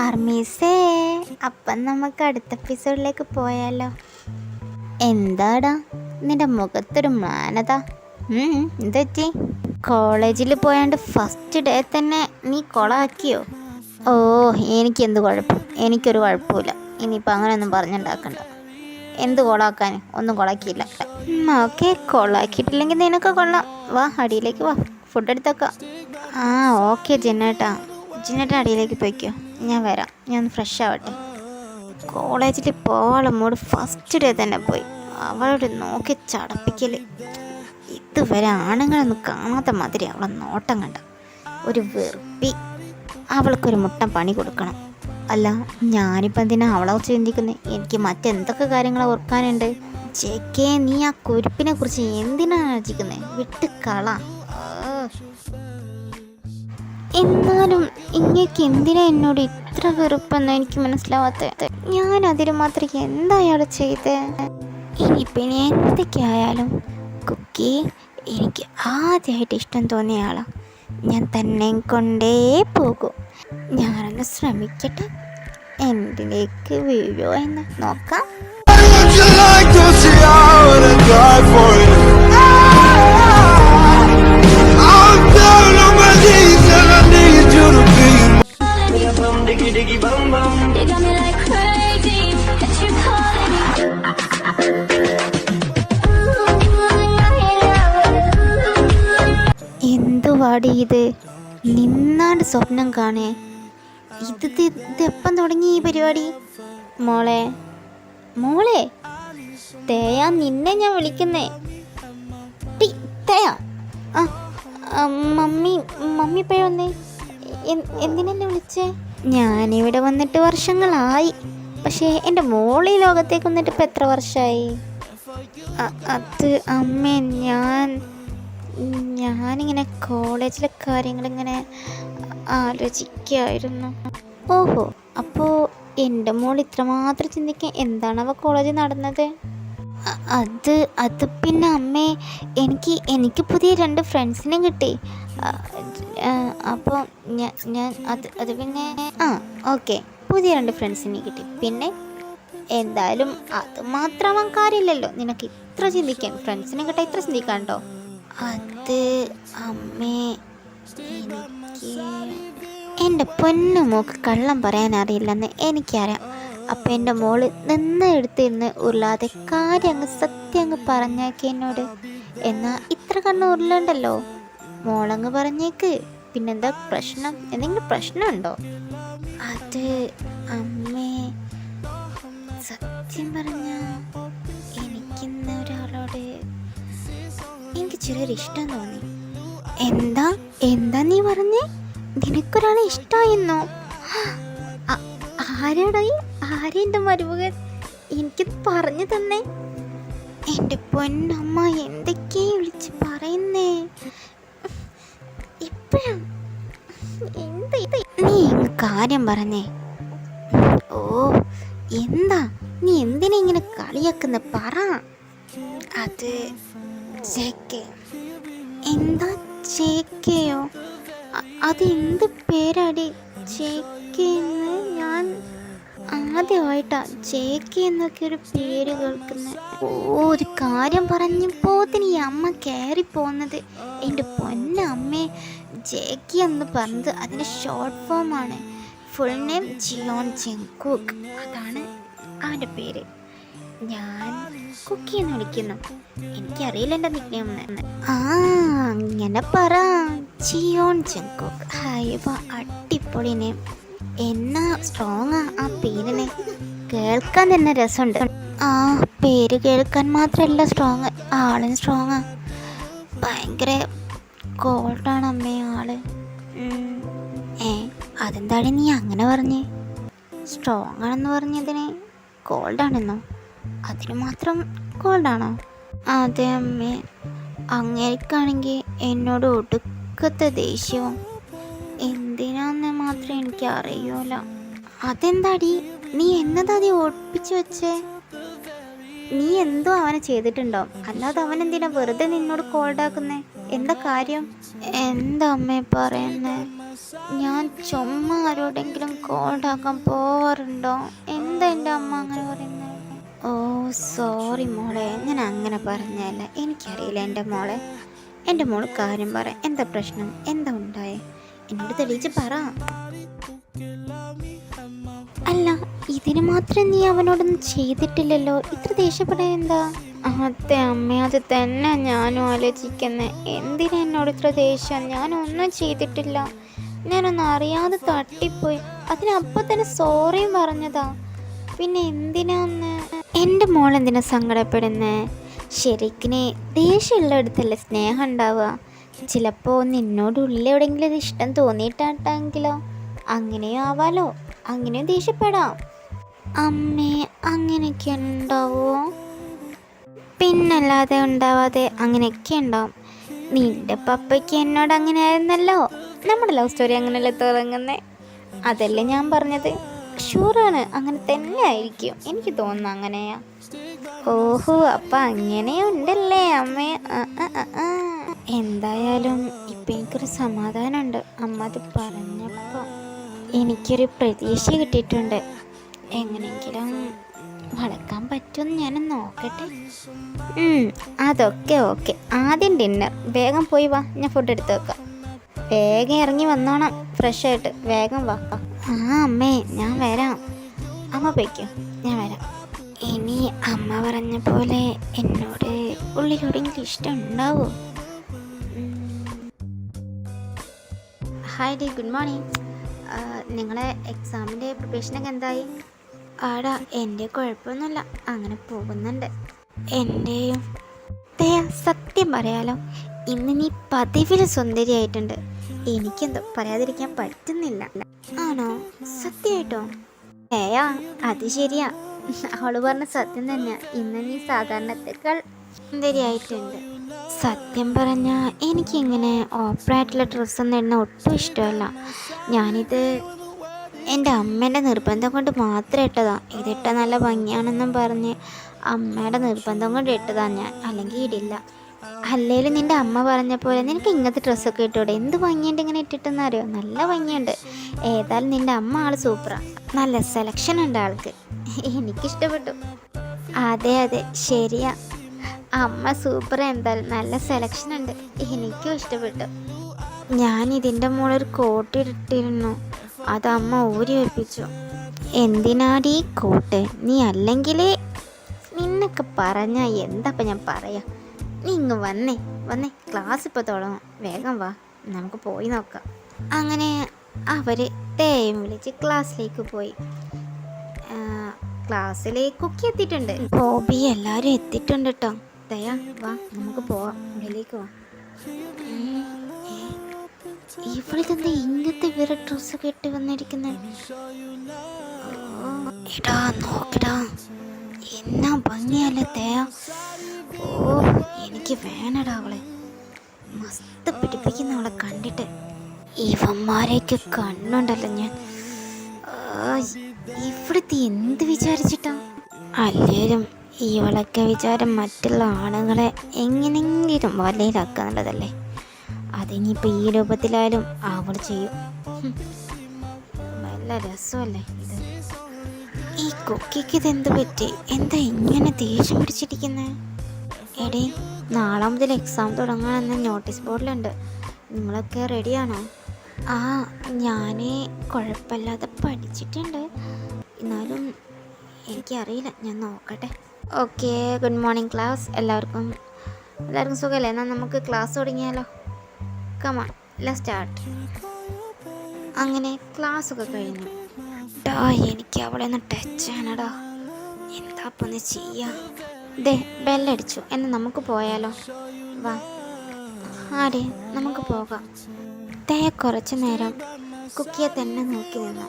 ആർമീസേ, അപ്പം നമുക്ക് അടുത്ത എപ്പിസോഡിലേക്ക് പോയാലോ? എന്താടാ നിന്റെ മുഖത്തൊരു മാനത? എന്തെറ്റി? കോളേജിൽ പോയാണ്ട് ഫസ്റ്റ് ഡേ തന്നെ നീ കൊളാക്കിയോ? ഓ, എനിക്കെന്ത് കുഴപ്പം? എനിക്കൊരു കുഴപ്പമില്ല. ഇനിയിപ്പോൾ അങ്ങനെയൊന്നും പറഞ്ഞുണ്ടാക്കണ്ട. എന്ത് കൊളാക്കാൻ? ഒന്നും കൊളാക്കിയില്ല. ഓക്കെ, കൊളാക്കിയിട്ടില്ലെങ്കിൽ നിനക്ക് കൊള്ളാം. വാ, അടിയിലേക്ക് വാ, ഫുഡ് എടുത്തേക്കാം. ആ ഓക്കെ ജിന്നേട്ടാ അടിയിലേക്ക് പോയിക്കോ, ഞാൻ വരാം. ഞാൻ ഫ്രഷ് ആവട്ടെ. കോളേജിൽ പോവാളെ മൂഡ് ഫസ്റ്റ് ഡേ തന്നെ പോയി. അവളോട് നോക്കി ചടപ്പിക്കൽ. ഇതുവരെ ആണുങ്ങളൊന്നും കാണാത്ത മാതിരി അവളെ നോട്ടം കണ്ട ഒരു വെറുപ്പി. അവൾക്കൊരു മുട്ടം പണി കൊടുക്കണം. അല്ല, ഞാനിപ്പോൾ എന്തിനാ അവളെ ചിന്തിക്കുന്നത്? എനിക്ക് മറ്റെന്തൊക്കെ കാര്യങ്ങൾ ഓർക്കാനുണ്ട്. ചേക്കേ, നീ ആ കുരുപ്പിനെ കുറിച്ച് എന്തിനാണ് ആലോചിക്കുന്നത്? വിട്ട് കള. എന്നാലും ഇങ്ങേക്ക് എന്തിനാ എന്നോട് ഇത്ര വെറുപ്പെന്ന് എനിക്ക് മനസ്സിലാവാത്ത. ഞാൻ അതിന് മാത്രം എന്താ അയാൾ ചെയ്തേ? ഇനിയിപ്പോൾ ഇനി എന്തൊക്കെയായാലും കുക്കി എനിക്ക് ആദ്യമായിട്ട് ഇഷ്ടം തോന്നിയ ആളാ. ഞാൻ തന്നെ കൊണ്ടേ പോകും. ഞാനൊന്ന് ശ്രമിക്കട്ടെ, എന്തിലേക്ക് വീഴോ എന്ന് നോക്കാം. എന്തുവാടി ഇത്? നിന്നാണ്ട് സ്വപ്നം കാണേ. ഇതെപ്പം തുടങ്ങി ഈ പരിപാടി? മോളെ തേയാ, നിന്നെ ഞാൻ വിളിക്കുന്നേ. തേയാ, മമ്മി ഇപ്പോഴേ വന്നേ. എന്തിനെന്നെ വിളിച്ചേ? ഞാനിവിടെ വന്നിട്ട് വർഷങ്ങളായി. പക്ഷേ എൻ്റെ മോളി ലോകത്തേക്ക് വന്നിട്ട് ഇപ്പം എത്ര വർഷമായി? അത് അമ്മേ, ഞാനിങ്ങനെ കോളേജിലെ കാര്യങ്ങളിങ്ങനെ ആലോചിക്കുകയായിരുന്നു. ഓഹോ, അപ്പോൾ എൻ്റെ മോൾ ഇത്രമാത്രം ചിന്തിക്കാൻ എന്താണവ കോളേജിൽ നടന്നത്? അത് പിന്നെ അമ്മേ, എനിക്ക് പുതിയ 2 ഫ്രണ്ട്സിനെ കിട്ടി. അപ്പോൾ ഞാൻ അത് പിന്നെ ഓക്കെ, പുതിയ 2 ഫ്രണ്ട്സിനെ കിട്ടി. പിന്നെ എന്തായാലും അത് മാത്രമാവാൻ കാര്യമില്ലല്ലോ. നിനക്ക് ഇത്ര ചിന്തിക്കാൻ, ഫ്രണ്ട്സിനെ കിട്ടാൻ ഇത്ര ചിന്തിക്കാണ്ടോ? അത് അമ്മേ, എനിക്ക് എൻ്റെ പൊന്നു മോക്ക് കള്ളം പറയാൻ അറിയില്ലെന്ന് എനിക്കറിയാം. അപ്പം എൻ്റെ മോള് എടുത്തിരുന്ന് ഉരുളാതെ കാര്യം സത്യം അങ്ങ് പറഞ്ഞേക്ക് എന്നോട്. എന്നാൽ ഇത്ര കണ്ണ് ഉരുളുണ്ടല്ലോ, മോളങ്ങ് പറഞ്ഞേക്ക്. പിന്നെന്താ പ്രശ്നം? എന്തെങ്കിലും പ്രശ്നമുണ്ടോ? അത് അമ്മേ, സത്യം പറഞ്ഞ എനിക്കിന്ന് ഒരാളോട് എനിക്ക് ചെറിയൊരു ഇഷ്ടം തോന്നി. എന്താ നീ പറഞ്ഞേ? നിനക്കൊരാളെ ഇഷ്ടമായിരുന്നോ? ആരാടായി? ആരെൻ്റെ മരുമകൻ? എനിക്ക് പറഞ്ഞു തന്നെ. എൻ്റെ പൊന്നമ്മ, എന്തൊക്കെയാ വിളിച്ച് പറയുന്നേ ഇപ്പോഴും? നീ കാര്യം പറഞ്ഞേ. ഓ, എന്താ നീ എന്തിനാ ഇങ്ങനെ കളിയാക്കുന്ന? പറ. അത് ജേക്കെ. എന്താ ജേക്കെയോ? അതെന്ത് പേരാടി ജേക്കെന്ന്? ഞാൻ ആദ്യമായിട്ടാ ജേക്കെ എന്നൊക്കെ ഒരു പേര് കേൾക്കുന്നത്. ഒരു കാര്യം പറഞ്ഞപ്പോൾ തന്നെ ഈ അമ്മ കയറിപ്പോകുന്നത്. എൻ്റെ പൊന്നമ്മേ, ജേക്കെ എന്ന് പറഞ്ഞത് അതിൻ്റെ ഷോർട്ട് ഫോമാണ്. Full name ജിയോൺ ജങ്കുക്ക്. അതാണ് അവൻ്റെ പേര്. ഞാൻ കുക്കി എന്ന് വിളിക്കുന്നു. എനിക്കറിയില്ല എൻ്റെ നിക്നെയിം എന്ന്. അങ്ങനെ പറ, ജിയോൺ ജങ്കുക്ക്. ഹൈവ, അടിപൊളി നെയിം. എന്നാ സ്ട്രോങ്ങാ ആ പേരിന്. കേൾക്കാൻ തന്നെ രസമുണ്ട്. പേര് കേൾക്കാൻ മാത്രമല്ല സ്ട്രോങ്, ആളും സ്ട്രോങ്ങാ. ഭയങ്കര കോൾഡാണ് അമ്മേ ആള്. അതെന്താണ് നീ അങ്ങനെ പറഞ്ഞേ? സ്ട്രോങ് ആണെന്ന് പറഞ്ഞതിന് കോൾഡാണെന്നോ? അതിന് മാത്രം കോൾഡാണോ? അതെ അമ്മേ, അങ്ങേക്കാണെങ്കിൽ എന്നോട് ഒടുക്കത്തെ ദേഷ്യവും. എന്തിനാന്ന് മാത്രം എനിക്ക് അറിയൂല. അതെന്താടി നീ എന്നതാ ഒളിപ്പിച്ചു വെച്ചേ? നീ എന്തോ അവനെ ചെയ്തിട്ടുണ്ടോ? അല്ലാതെ അവൻ എന്തിനാ വെറുതെ നിന്നോട് കോൾഡാക്കുന്നേ? എന്താ കാര്യം? എന്താ അമ്മേ പറയുന്നേ? ഞാൻ ചുമ്മാ ആരോടെങ്കിലും കോൾഡാക്കാൻ പോവാറുണ്ടോ? എന്താ എൻ്റെ അമ്മ അങ്ങനെ പറയുന്നത്? ഓ സോറി മോളെ, ഞാൻ അങ്ങനെ പറഞ്ഞല്ല. എനിക്കറിയില്ല എൻ്റെ മോളെ. എൻ്റെ മോള് കാര്യം പറ. എന്താ പ്രശ്നം? എന്താ ഉണ്ടായേ? എന്നോട് തെളിയിച്ച് പറ. അല്ല, ഇതിന് മാത്രം നീ അവനോടൊന്നും ചെയ്തിട്ടില്ലല്ലോ. ഇത്ര ദേഷ്യപ്പെടാൻ എന്താ? അതെ അമ്മ, അത് തന്നെ ഞാനും ആലോചിക്കുന്നത്. എന്തിനാ എന്നോട് ഇത്ര ദേഷ്യം? ഞാനൊന്നും ചെയ്തിട്ടില്ല. ഞാനൊന്നും അറിയാതെ തട്ടിപ്പോയി. അതിനപ്പം തന്നെ സോറിയും പറഞ്ഞതാ. പിന്നെ എന്തിനാന്ന്? എൻ്റെ മോൾ എന്തിനാ സങ്കടപ്പെടുന്നേ? ശരിക്കിനെ ദേഷ്യമുള്ളടത്തല്ലേ സ്നേഹം ഉണ്ടാവുക. ചിലപ്പോൾ നിന്നോടുള്ളിൽ എവിടെയെങ്കിലും ഇത് ഇഷ്ടം തോന്നിയിട്ടാണെങ്കിലോ? അങ്ങനെയോ ആവാലോ. അങ്ങനെയും ദേഷ്യപ്പെടാം. അമ്മേ, അങ്ങനെയൊക്കെ ഉണ്ടാവുമോ? പിന്നല്ലാതെ ഉണ്ടാവാതെ അങ്ങനെയൊക്കെ ഉണ്ടാവും. നിന്റെ പപ്പയ്ക്ക് എന്നോട് അങ്ങനെ ആയിരുന്നല്ലോ. നമ്മുടെ ലവ് സ്റ്റോറി അങ്ങനെയല്ലേ തുടങ്ങുന്നേ? അതല്ലേ ഞാൻ പറഞ്ഞത്. ഷുവറാണ്, അങ്ങനെ തന്നെ ആയിരിക്കും. എനിക്ക് തോന്നുന്നു അങ്ങനെയാ. ഓഹോ, അപ്പം അങ്ങനെയുണ്ടല്ലേ അമ്മേ. എന്തായാലും ഇപ്പം എനിക്കൊരു സമാധാനമുണ്ട് അമ്മ അത് പറഞ്ഞപ്പോൾ. എനിക്കൊരു പ്രതീക്ഷ കിട്ടിയിട്ടുണ്ട്. എങ്ങനെയെങ്കിലും വളക്കാൻ പറ്റുമെന്ന് ഞാനൊന്ന് നോക്കട്ടെ. അതൊക്കെ ഓക്കെ. ആദ്യം ഡിന്നർ. വേഗം പോയി വാ, ഞാൻ ഫുഡ് എടുത്ത് വെക്കാം. വേഗം ഇറങ്ങി വന്നോണം ഫ്രഷായിട്ട്. വേഗം വാ. ആ അമ്മേ, ഞാൻ വരാം. അമ്മ പോയിക്കോ, ഞാൻ വരാം. ഇനി അമ്മ പറഞ്ഞ പോലെ എന്നോട് ഉള്ളിലെവിടെയെങ്കിലും ഇഷ്ടം ഉണ്ടാവോ? Hi D, good morning. നിങ്ങളെ എക്സാമിൻ്റെ പ്രിപ്പറേഷനൊക്കെ എന്തായി? ആടാ, എൻ്റെ കുഴപ്പമൊന്നുമില്ല, അങ്ങനെ പോകുന്നുണ്ട്. എൻ്റെയും സത്യം പറയാലോ, ഇന്ന് നീ പതിവിൽ സുന്ദരിയായിട്ടുണ്ട്. എനിക്കെന്തോ പറയാതിരിക്കാൻ പറ്റുന്നില്ല. ആണോ? സത്യമായിട്ടോ? ഏയാ, അത് ശരിയാ. അവള് പറഞ്ഞ സത്യം തന്നെയാ. ഇന്ന് നീ സാധാരണത്തേക്കാൾ സുന്ദരിയായിട്ടുണ്ട്. സത്യം പറഞ്ഞാൽ എനിക്കിങ്ങനെ ഓപ്പറായിട്ടുള്ള ഡ്രസ്സൊന്നും ഇടുന്ന ഒട്ടും ഇഷ്ടമല്ല. ഞാനിത് എൻ്റെ അമ്മേൻ്റെ നിർബന്ധം കൊണ്ട് മാത്രം ഇട്ടതാ. ഇതിട്ട നല്ല ഭംഗിയാണെന്നും പറഞ്ഞ് അമ്മയുടെ നിർബന്ധം കൊണ്ട് ഇട്ടതാ ഞാൻ, അല്ലെങ്കിൽ ഇടില്ല. അല്ലേലും നിൻ്റെ അമ്മ പറഞ്ഞ പോലെ നിനക്ക് ഇങ്ങനത്തെ ഡ്രസ്സൊക്കെ ഇട്ടൂടെ? എന്ത് ഭംഗിയുണ്ട് ഇങ്ങനെ ഇട്ടിട്ടെന്ന് അറിയോ? നല്ല ഭംഗിയുണ്ട്. ഏതായാലും നിൻ്റെ അമ്മ ആൾ സൂപ്പറാണ്. നല്ല സെലക്ഷൻ ഉണ്ട് ആൾക്ക്. എനിക്കിഷ്ടപ്പെട്ടു. അതെ അതെ, ശരിയാ, അമ്മ സൂപ്പർ. എന്തായാലും നല്ല സെലക്ഷൻ ഉണ്ട്. എനിക്കും ഇഷ്ടപ്പെട്ടു. ഞാൻ ഇതിൻ്റെ മുകളിൽ കോട്ട് ഇട്ടിരുന്നു, അത് അമ്മ ഊരി വെപ്പിച്ചു. എന്തിനാടി കോട്ട്? നീ അല്ലെങ്കിൽ നിന്നൊക്കെ പറഞ്ഞാൽ എന്താപ്പം ഞാൻ പറയാ. നീ ഇങ്ങ് വന്നേ, ക്ലാസ് ഇപ്പോൾ തുടങ്ങും. വേഗം വാ, നമുക്ക് പോയി നോക്കാം. അങ്ങനെ അവർ തേയും വിളിച്ച് ക്ലാസ്സിലേക്ക് പോയി. ക്ലാസ്സിലേക്ക് കുക്കി എത്തിയിട്ടുണ്ട്. ഹോബി എല്ലാവരും എത്തിയിട്ടുണ്ട് കേട്ടോ. ദയാ വാ, നമുക്ക് പോവാം, ഉള്ളിലേക്ക് വാ. ഇവളിതെന്താ ഇങ്ങനത്തെ വേറെ ഡ്രസ്സൊക്കെ ഇട്ട് വന്നിരിക്കുന്നത്? എടാ നോക്കടാ, എന്നാ ഭംഗിയല്ലേ തേയ. ഓ, എനിക്ക് വേണടാ അവളെ. മസ്ത് പിടിപ്പിക്കുന്ന അവളെ കണ്ടിട്ട്. ഇവന്മാരെയൊക്കെ കണ്ണുണ്ടല്ലോ ഞാൻ. ഇവിടുത്തെ എന്ത് വിചാരിച്ചിട്ടാ? അല്ലേലും ഇവളൊക്കെ വിചാരം മറ്റുള്ള ആണുങ്ങളെ എങ്ങനെങ്കിലും വലയിലാക്കാന്നുള്ളതല്ലേ. അതിനിപ്പോൾ ഈ രൂപത്തിലായാലും അവൾ ചെയ്യും. നല്ല രസമല്ലേ ഇത്. ഈ കുക്കിക്ക് ഇതെന്ത് പറ്റി? എന്താ ഇങ്ങനെ ദേഷ്യം പിടിച്ചിരിക്കുന്നത്? എടേ, നാളെ മുതൽ എക്സാം തുടങ്ങാനെന്ന് നോട്ടീസ് ബോർഡിലുണ്ട്. നിങ്ങളൊക്കെ റെഡിയാണോ? ആ, ഞാൻ കുഴപ്പമില്ലാതെ പഠിച്ചിട്ടുണ്ട്. എന്നാലും എനിക്കറിയില്ല, ഞാൻ നോക്കട്ടെ. Okay, good morning class. എല്ലാവർക്കും സുഖമല്ലേ? എന്നാൽ നമുക്ക് ക്ലാസ് തുടങ്ങിയാലോ? Come on, let's start. അങ്ങനെ ക്ലാസ്സൊക്കെ കഴിഞ്ഞു. എനിക്ക് അവളെ ഒന്ന് ടച്ച് ചെയ്യണടാ. എന്താ അപ്പം ഒന്ന് ചെയ്യാ? ദേ, ബെല്ലടിച്ചു. എന്നാൽ നമുക്ക് പോയാലോ? വാ. ആടെ, നമുക്ക് പോകാം. കുറച്ച് നേരം കുക്കിയെ തന്നെ നോക്കി നിന്നു.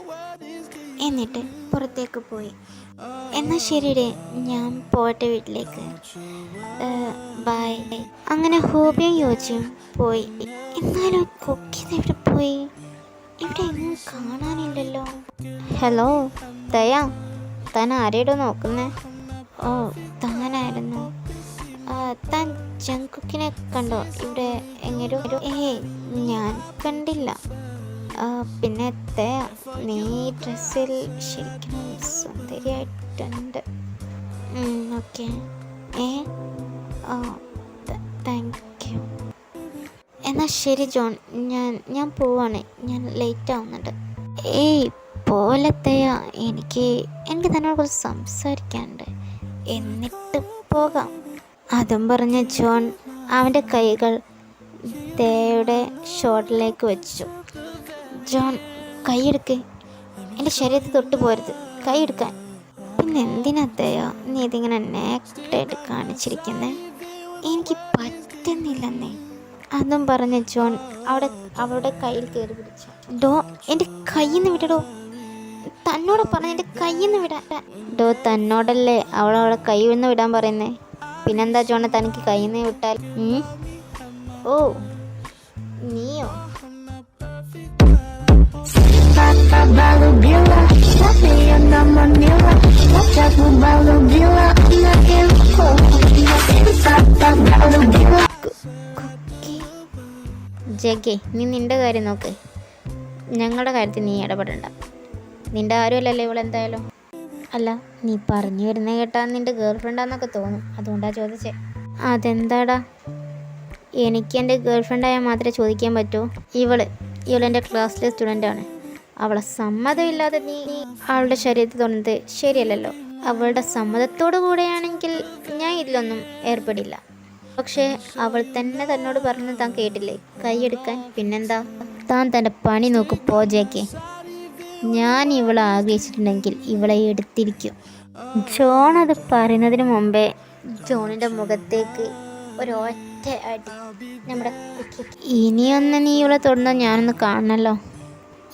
എന്നിട്ട് പുറത്തേക്ക് പോയി. എന്നാൽ ശരിയേ, ഞാൻ പോട്ടെ വീട്ടിലേക്ക്. ബൈ. അങ്ങനെ ഹോബിയും യോജിച്ചും പോയി. എന്നാലും കുക്കി എവിടെ പോയി? ഇവിടെ എങ്ങും കാണാനില്ലല്ലോ. ഹലോ ദയാ, താൻ ആരെയോ നോക്കുന്നേ? ഓ, താനായിരുന്നു. താൻ ജങ്കുക്കിനെ കണ്ടോ ഇവിടെ എങ്ങനെയോ? ഞാൻ കണ്ടില്ല. പിന്നെ തേയ, നീ ഡ്രസ്സിൽ ശരിക്കും സുന്ദരിയായിട്ടുണ്ട്. ഓക്കെ. ആ, താങ്ക് യു. എന്നാൽ ശരി ജോൺ, ഞാൻ പോവാണ്. ഞാൻ ലേറ്റ് ആവുന്നുണ്ട്. ഏയ് പോലത്തെയ, എനിക്ക് തന്നോട് കുറച്ച് സംസാരിക്കാനുണ്ട്, എന്നിട്ട് പോകാം. അതും പറഞ്ഞ ജോൺ അവൻ്റെ കൈകൾ തേയുടെ ഷോൾഡറിലേക്ക് വെച്ചു. ജോൺ, കൈയെടുക്ക്, എൻ്റെ ശരീരത്തിൽ തൊട്ട് പോരുത്, കൈയെടുക്കാൻ. പിന്നെ എന്തിനാ തേയ നീ ഇതിങ്ങനെ നേക്കറ്റായിട്ട് കാണിച്ചിരിക്കുന്നേ? എനിക്ക് പറ്റുന്നില്ലെന്നേ. അതും പറഞ്ഞ ജോൺ അവളുടെ കയ്യിൽ കയറി പിടിച്ചു. എൻ്റെ കയ്യിൽ നിന്ന് വിടടോ, തന്നോട് പറഞ്ഞ എൻ്റെ കയ്യിൽ നിന്ന് വിടാൻ. തന്നോടല്ലേ അവളെ കയ്യിൽ നിന്ന് വിടാൻ പറയുന്നേ? പിന്നെന്താ ജോണെ, തനിക്ക് കയ്യിൽ നിന്ന് വിട്ടാൽ? ഓ, നീയോ? ജഗേ, നീ നിൻ്റെ കാര്യം നോക്ക്, ഞങ്ങളുടെ കാര്യത്തിൽ നീ ഇടപെടണ്ട. നിൻ്റെ ആരുമല്ലല്ലോ ഇവളെന്തായാലും. അല്ല, നീ പറഞ്ഞു വരുന്ന കേട്ടാൽ നിൻ്റെ ഗേൾ ഫ്രണ്ടാന്നൊക്കെ തോന്നും, അതുകൊണ്ടാണ് ചോദിച്ചേ. അതെന്താടാ? എനിക്ക് എൻ്റെ ഗേൾ ഫ്രണ്ടായാൽ മാത്രമേ ചോദിക്കാൻ പറ്റൂ. ഇവളെൻ്റെ ക്ലാസ്സിലെ സ്റ്റുഡൻ്റാണ്. അവളെ സമ്മതമില്ലാതെ നീ അവളുടെ ശരീരത്തിൽ തൊടുന്നത് ശരിയല്ലല്ലോ. അവളുടെ സമ്മതത്തോടു കൂടെയാണെങ്കിൽ ഞാൻ ഇതിലൊന്നും ഏർപ്പെടില്ല. പക്ഷേ അവൾ തന്നെ തന്നോട് പറഞ്ഞു, താൻ കേട്ടില്ലേ, കൈയെടുക്കാൻ. പിന്നെന്താ? താൻ തൻ്റെ പണി നോക്ക് പോജേക്ക്. ഞാൻ ഇവളെ ആഗ്രഹിച്ചിട്ടുണ്ടെങ്കിൽ ഇവളെ എടുത്തിരിക്കും. ജോൺ അത് പറയുന്നതിന് മുമ്പേ ജോണിൻ്റെ മുഖത്തേക്ക് ഒരൊറ്റ അടി നമ്മുടെ ഇനിയൊന്ന് നീ ഇവളെ തൊടുന്നത് ഞാനൊന്ന് കാണണമല്ലോ.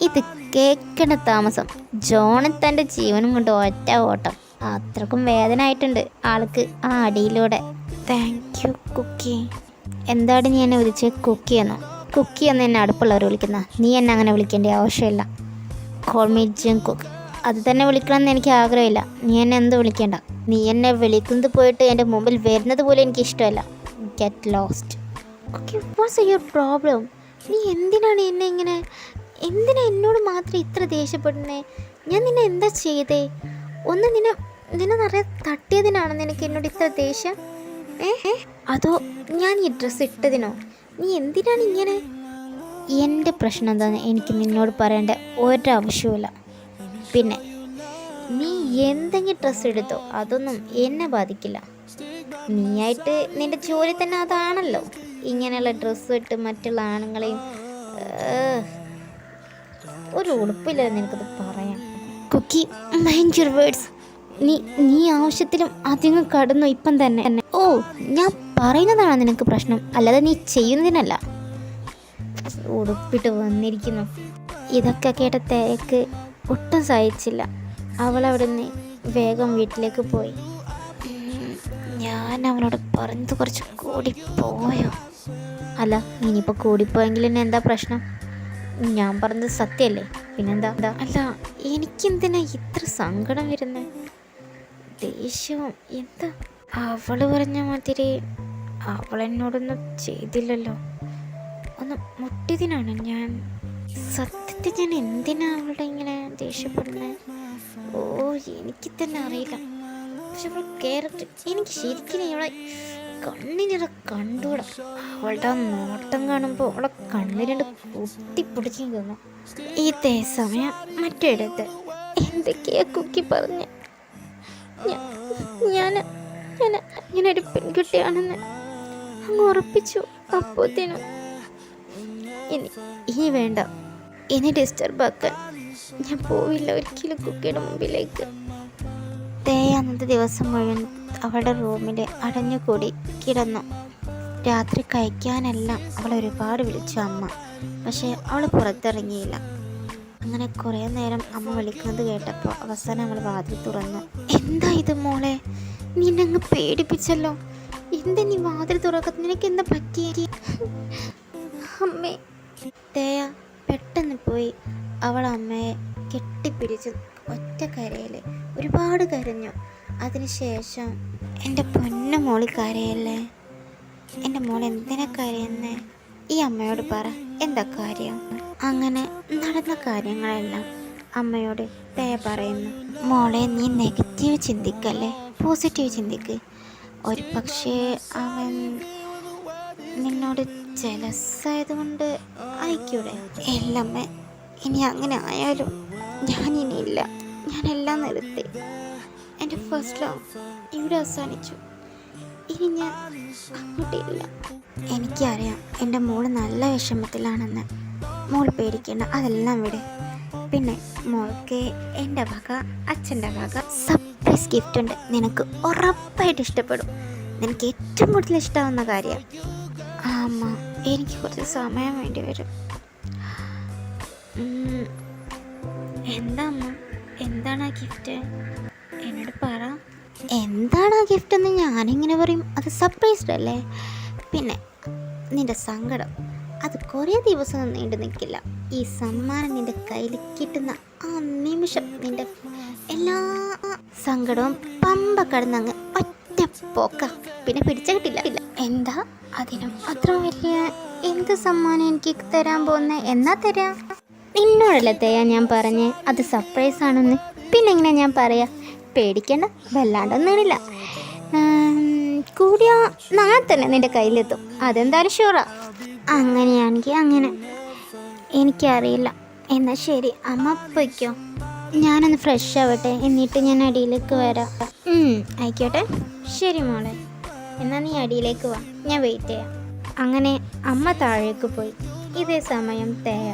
ഇത് കേൾക്കണ താമസം ജോണ് തൻ്റെ ജീവനും കൊണ്ട് ഒറ്റ ഓട്ടം. അത്രക്കും വേദന ആയിട്ടുണ്ട് ആൾക്ക് ആ അടിയിലൂടെ. Thank you Kuki. എന്താണ് നീ എന്നെ വിളിച്ച് കുക്കി എന്നോ? കുക്കി എന്ന് എന്നെ അടുപ്പുള്ളവർ വിളിക്കുന്ന, നീ എന്നെ അങ്ങനെ വിളിക്കേണ്ട ആവശ്യമില്ല. Call me ജങ്കുക്ക്. അത് തന്നെ വിളിക്കണമെന്ന് എനിക്ക് ആഗ്രഹമില്ല. നീ എന്നെ എന്ത് വിളിക്കേണ്ട. നീ എന്നെ വിളിക്കുന്നത് പോയിട്ട് എൻ്റെ മുമ്പിൽ വരുന്നത് പോലും എനിക്ക് ഇഷ്ടമല്ല. Get lost. Okay, what's your problem? നീ എന്തിനാണ് എന്തിനാ എന്നോട് മാത്രം ഇത്ര ദേഷ്യപ്പെടുന്നേ? ഞാൻ നിന്നെ എന്താ ചെയ്തേ? ഒന്ന് നിന്നെ നിറയെ തട്ടിയതിനാണ് നിനക്ക് എന്നോട് ഇത്ര ദേഷ്യം? അതോ ഞാൻ ഈ ഡ്രസ്സ് ഇട്ടതിനോ? നീ എന്തിനാണ് ഇങ്ങനെ? എൻ്റെ പ്രശ്നം എന്താണെന്ന് എനിക്ക് നിന്നോട് പറയേണ്ട ഒരാവശ്യവുമില്ല. പിന്നെ നീ എന്തെങ്കിലും ഡ്രസ്സ് എടുത്തോ, അതൊന്നും എന്നെ ബാധിക്കില്ല. നീയായിട്ട് നിൻ്റെ ജോലി തന്നെ അതാണല്ലോ, ഇങ്ങനെയുള്ള ഡ്രസ്സ് ഇട്ട് മറ്റുള്ള ആണുങ്ങളെയും. ഒരു ഉടുപ്പില്ല നിനക്കത് പറയാൻ. Cookie, mind your words. നീ ആവശ്യത്തിലും അധികം കടന്നു ഇപ്പം തന്നെ. ഓ, ഞാൻ പറയുന്നതാണ് നിനക്ക് പ്രശ്നം, അല്ലാതെ നീ ചെയ്യുന്നതിനല്ല. ഉടുപ്പിട്ട് വന്നിരിക്കുന്നു. ഇതൊക്കെ കേട്ട തേക്ക് ഒട്ടും സഹിച്ചില്ല. അവളവിടെ നിന്ന് വേഗം വീട്ടിലേക്ക് പോയി. ഞാൻ അവളോട് പറഞ്ഞത് കുറച്ച് കൂടിപ്പോയോ? അല്ല, ഇനിയിപ്പോൾ കൂടിപ്പോയെങ്കിൽ എന്നെ എന്താ പ്രശ്നം? ഞാൻ പറഞ്ഞത് സത്യമല്ലേ, പിന്നെന്താ? അല്ല, എനിക്കെന്തിനാ ഇത്ര സങ്കടം വരുന്നത്? ദേഷ്യവും എന്താ? അവൾ പറഞ്ഞ മാതിരി അവളെന്നോടൊന്നും ചെയ്തില്ലല്ലോ. ഒന്ന് മുട്ടിയതിനാണ് ഞാൻ. സത്യത്തിൽ ഞാൻ എന്തിനാ അവളുടെ ഇങ്ങനെ ദേഷ്യപ്പെടുന്നത്? ഓ, എനിക്ക് തന്നെ അറിയില്ല. പക്ഷെ അവൾ ക്യാരക്ടർ എനിക്ക് ശരിക്കും അവളെ കണ്ണിനിറ കണ്ടൂടാ. അവളുടെ നോട്ടം കാണുമ്പോൾ അവളെ കണ്ണിനിടെ കുത്തിപ്പൊടിക്കും തോന്നും. ഇതേ സമയം മറ്റൊരിടത്ത് എന്തൊക്കെയാ കുക്കി പറഞ്ഞ് ഞാൻ ഇങ്ങനൊരു പെൺകുട്ടിയാണെന്ന് അങ്ങ് ഉറപ്പിച്ചു. അപ്പോഴത്തേനും ഇനി വേണ്ട, ഇനി ഡിസ്റ്റർബ് ആക്കാൻ ഞാൻ പോവില്ല ഒരിക്കലും കുക്കിയുടെ മുമ്പിലേക്ക്. അന്നത്തെ ദിവസം മുഴുവൻ അവളുടെ റൂമിൽ അടഞ്ഞുകൂടി കിടന്നു. രാത്രി കഴിക്കാനെല്ലാം അവൾ ഒരുപാട് വിളിച്ചു അമ്മ, പക്ഷേ അവൾ പുറത്തിറങ്ങിയില്ല. അങ്ങനെ കുറേ നേരം അമ്മ വിളിക്കുന്നത് കേട്ടപ്പോൾ അവസാനം അവൾ വാതിൽ തുറന്നു. എന്താ ഇത് മോളെ, നിന്നങ്ങ് പേടിപ്പിച്ചല്ലോ. എന്താ നീ വാതിൽ തുറക്കുന്നത്? നിനക്ക് എന്താ പറ്റിയ? അമ്മേ. തേയ പെട്ടെന്ന് പോയി അവൾ അമ്മയെ കെട്ടിപ്പിടിച്ച് ഒറ്റ കരയിൽ ഒരുപാട് കരഞ്ഞു. അതിനുശേഷം എൻ്റെ പൊന്നു മോളി കരയല്ലേ, എൻ്റെ മോൾ എന്തിനാ കരയുന്നേ? ഈ അമ്മയോട് പറ, എന്താ കാര്യം? അങ്ങനെ നടന്ന കാര്യങ്ങളെല്ലാം അമ്മയോട് ദയ പറയുന്നു. മോളെ, നീ നെഗറ്റീവ് ചിന്തിക്കല്ലേ, പോസിറ്റീവ് ചിന്തിക്ക്. ഒരു പക്ഷേ അവൻ നിന്നോട് ജലസായതുകൊണ്ട് ആയിക്കൂടെ? ഇല്ലമ്മേ, ഇനി അങ്ങനെ ആയാലും ഞാനിനിയില്ല. ഞാനെല്ലാം നിർത്തി. എൻ്റെ ഫസ്റ്റ് ലവ് ഇവിടെ അവസാനിച്ചു. ഇനി ഞാൻ അങ്ങോട്ടില്ല. എനിക്കറിയാം എൻ്റെ മോള് നല്ല വിഷമത്തിലാണെന്ന്. മോൾ പേടിക്കേണ്ട, അതെല്ലാം വിട്. പിന്നെ മോൾക്ക് എൻ്റെ വക, അച്ഛൻ്റെ വക സർപ്രൈസ് ഗിഫ്റ്റ് ഉണ്ട്. നിനക്ക് ഉറപ്പായിട്ട് ഇഷ്ടപ്പെടും. നിനക്ക് ഏറ്റവും കൂടുതൽ ഇഷ്ടമാവുന്ന കാര്യം. അമ്മ, എനിക്ക് കുറച്ച് സമയം വേണ്ടി വരും. എന്താ അമ്മ, എന്താണ് ആ ഗിഫ്റ്റ്? എന്നോട് പറ. എന്താണ് ആ ഗിഫ്റ്റ് എന്ന് ഞാനിങ്ങനെ പറയും? അത് സർപ്രൈസ്ഡ് അല്ലേ? പിന്നെ നിൻ്റെ സങ്കടം, അത് കുറേ ദിവസം നീണ്ടു നിൽക്കില്ല. ഈ സമ്മാനം നിൻ്റെ കയ്യിൽ കിട്ടുന്ന ആ നിമിഷം നിൻ്റെ എല്ലാ സങ്കടവും പമ്പ കടന്നങ്ങ് ഒറ്റ പോക്ക. പിന്നെ പിടിച്ച കിട്ടില്ല. എന്താ അതിനും അത്ര വലിയ എന്ത് സമ്മാനം എനിക്ക് തരാൻ പോകുന്നത്? എന്നാ തരാം? നിന്നോടല്ലേ തയ്യാ ഞാൻ പറഞ്ഞേ അത് സർപ്രൈസ് ആണെന്ന്. പിന്നെ എങ്ങനെ ഞാൻ പറയാ? പേടിക്കണ്ട, വല്ലാണ്ടൊന്നുമില്ല. കൂടിയ നാളെ തന്നെ നിൻ്റെ കയ്യിലെത്തും. അതെന്തായാലും ഷുവറാ. അങ്ങനെയാണെങ്കിൽ അങ്ങനെ. എനിക്കറിയില്ല. എന്നാൽ ശരി, അമ്മ പൊയ്ക്കോ. ഞാനൊന്ന് ഫ്രഷ് ആവട്ടെ, എന്നിട്ട് ഞാൻ അടിയിലേക്ക് വരാം. ആയിക്കോട്ടെ, ശരി മോളെ. എന്നാൽ നീ അടിയിലേക്ക് വാ, ഞാൻ വെയിറ്റ് ചെയ്യാം. അങ്ങനെ അമ്മ താഴേക്ക് പോയി. ഇതേ സമയം തേയ,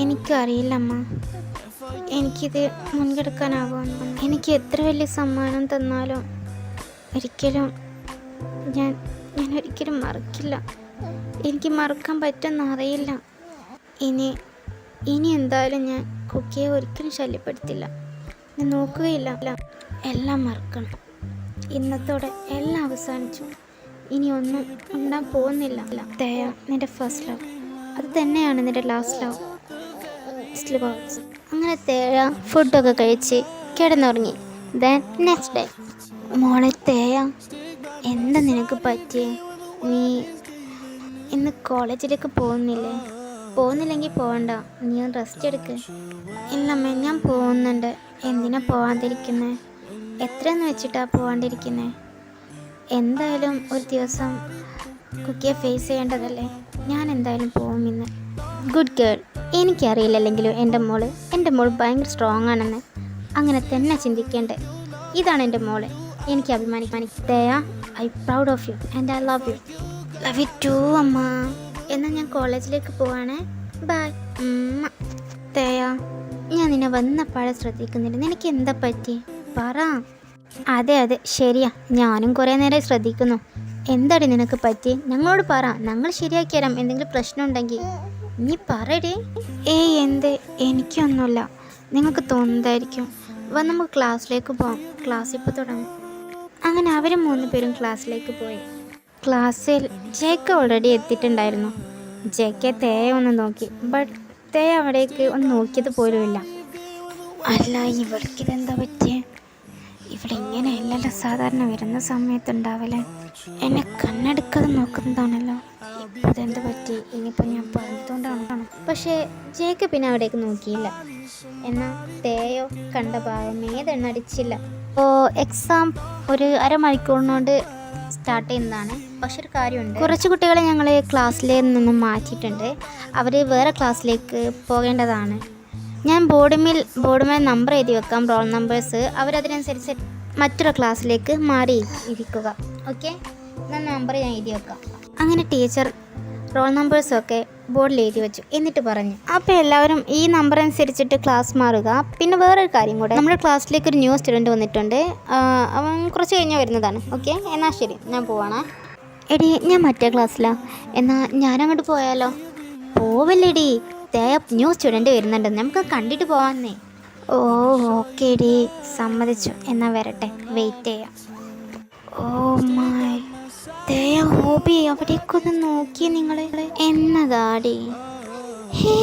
എനിക്കറിയില്ല അമ്മ, എനിക്കിത് മുൻകെടുക്കാനാകുമെന്ന്. എനിക്ക് എത്ര വലിയ സമ്മാനം തന്നാലും ഒരിക്കലും ഞാൻ ഒരിക്കലും മറക്കില്ല. എനിക്ക് മറക്കാൻ പറ്റുമെന്ന് അറിയില്ല. ഇനി എന്തായാലും ഞാൻ കുക്കിയെ ഒരിക്കലും ശല്യപ്പെടുത്തില്ല. ഞാൻ നോക്കുകയില്ല. എല്ലാം മറക്കണം. ഇന്നത്തോടെ എല്ലാം അവസാനിച്ചു. ഇനി ഒന്നും ഉണ്ടാൻ പോകുന്നില്ല. ദയ, നിൻ്റെ ഫസ്റ്റ് ലവ് അത് തന്നെയാണ് നിൻ്റെ ലാസ്റ്റ് ലവ്. അങ്ങനെ തേയ ഫുഡൊക്കെ കഴിച്ച് കിടന്നുറങ്ങി. Then next day. മോളെ തേയ, എന്താ നിനക്ക് പറ്റിയേ? നീ ഇന്ന് കോളേജിലേക്ക് പോകുന്നില്ലെങ്കിൽ പോകണ്ട. നീ റെസ്റ്റ് എടുക്ക്. ഇല്ലമ്മേ, ഞാൻ പോകുന്നുണ്ട്. എന്തിനാ പോകാതിരിക്കുന്നത്? എത്രയെന്ന് വെച്ചിട്ടാണ് പോകാണ്ടിരിക്കുന്നത്? എന്തായാലും ഒരു ദിവസം കുക്കിയെ ഫേസ് ചെയ്യേണ്ടതല്ലേ. ഞാൻ എന്തായാലും പോകും ഇന്ന്. Good girl. എനിക്കറിയില്ലല്ലെങ്കിലും എൻ്റെ മോൾ ഭയങ്കര സ്ട്രോങ് ആണെന്ന്. അങ്ങനെ തന്നെ ചിന്തിക്കേണ്ടേ. ഇതാണ് എൻ്റെ മോള്. എനിക്ക് അഭിമാനിക്കാൻ. Daya, I proud of you and I love you too അമ്മ. എന്നാൽ ഞാൻ കോളേജിലേക്ക് പോവാണേ. ബൈ. ദയ, ഞാൻ നിന്നെ വന്നപ്പാടെ ശ്രദ്ധിക്കുന്നില്ല. നിനക്ക് എന്താ പറ്റി? പറ. അതെ ശരിയാ, ഞാനും കുറേ നേരം ശ്രദ്ധിക്കുന്നു. എന്താടി നിനക്ക് പറ്റി? ഞങ്ങളോട് പറ, ഞങ്ങൾ ശരിയാക്കി തരാം. എന്തെങ്കിലും പ്രശ്നം ഉണ്ടെങ്കിൽ നീ പറയടേ. എന്ത്? എനിക്കൊന്നുമില്ല. നിങ്ങൾക്ക് തോന്നുന്നതായിരിക്കും. നമുക്ക് ക്ലാസ്സിലേക്ക് പോകാം. ക്ലാസ് ഇപ്പോൾ തുടങ്ങും. അങ്ങനെ അവർ 3 പേരും ക്ലാസ്സിലേക്ക് പോയി. ക്ലാസ്സിൽ ജേക്ക് ഓൾറെഡി എത്തിയിട്ടുണ്ടായിരുന്നു. ജേക്കെ തേയ ഒന്ന് നോക്കി. ബട്ട് തേയ അവിടേക്ക് ഒന്ന് നോക്കിയത് പോലുമില്ല. അല്ല, ഇവൾക്കിതെന്താ പറ്റിയേ? ഇവിടെ ഇങ്ങനെയല്ലല്ലോ സാധാരണ വരുന്ന സമയത്തുണ്ടാവല്ലേ. എന്നെ കണ്ണെടുക്കാതെ നോക്കുന്നതാണല്ലോ. ഇപ്പോൾ ഇതെന്ത് പറ്റി? ഇനിയിപ്പോൾ ഞാൻ പറഞ്ഞതുകൊണ്ടാണ്. പക്ഷേ ജേക്ക് പിന്നെ അവിടേക്ക് നോക്കിയില്ല. എന്നാൽ തേയോ കണ്ട ഭാഗമേ തെണ്ണടിച്ചില്ല. എക്സാം ഒരു അരമണിക്കൂറിനോട് സ്റ്റാർട്ട് ചെയ്യുന്നതാണ്. പക്ഷെ ഒരു കാര്യമുണ്ട്, കുറച്ച് കുട്ടികളെ ഞങ്ങൾ ക്ലാസ്സിൽ നിന്നും മാറ്റിയിട്ടുണ്ട്. അവർ വേറെ ക്ലാസ്സിലേക്ക് പോകേണ്ടതാണ്. ഞാൻ ബോർഡുമേൽ നമ്പർ എഴുതി വെക്കാം, റോൾ നമ്പേഴ്സ്. അവരതിനനുസരിച്ച് മറ്റൊരു ക്ലാസ്സിലേക്ക് മാറി ഇരിക്കുക. ഓക്കെ, ഞാൻ നമ്പർ ഞാൻ എഴുതി വെക്കാം. അങ്ങനെ ടീച്ചർ റോൾ നമ്പേഴ്സൊക്കെ ബോർഡിൽ എഴുതി വെച്ചു. എന്നിട്ട് പറഞ്ഞു, അപ്പോൾ എല്ലാവരും ഈ നമ്പർ അനുസരിച്ചിട്ട് ക്ലാസ് മാറുക. പിന്നെ വേറൊരു കാര്യം കൂടെ, നമ്മുടെ ക്ലാസ്സിലേക്ക് ഒരു ന്യൂ സ്റ്റുഡൻറ്റ് വന്നിട്ടുണ്ട്. അവൻ കുറച്ച് കഴിഞ്ഞ് വരുന്നതാണ്. ഓക്കെ, എന്നാൽ ശരി, ഞാൻ പോവാണേ. എടി, ഞാൻ മറ്റേ ക്ലാസ്സിലാണ്. എന്നാൽ ഞാനങ്ങോട്ട് പോയാലോ? പോവല്ലേടി, ന്യൂ സ്റ്റുഡൻറ്റ് വരുന്നുണ്ട്, നമുക്ക് കണ്ടിട്ട് പോവാന്നേ. ഓക്കെ ഡി, സമ്മതിച്ചു. എന്നാൽ വരട്ടെ, വെയിറ്റ് ചെയ്യാം. മൈ ഹോബി, അവിടേക്കൊന്ന് നോക്കി നിങ്ങൾ എന്നതാടി. ഹേ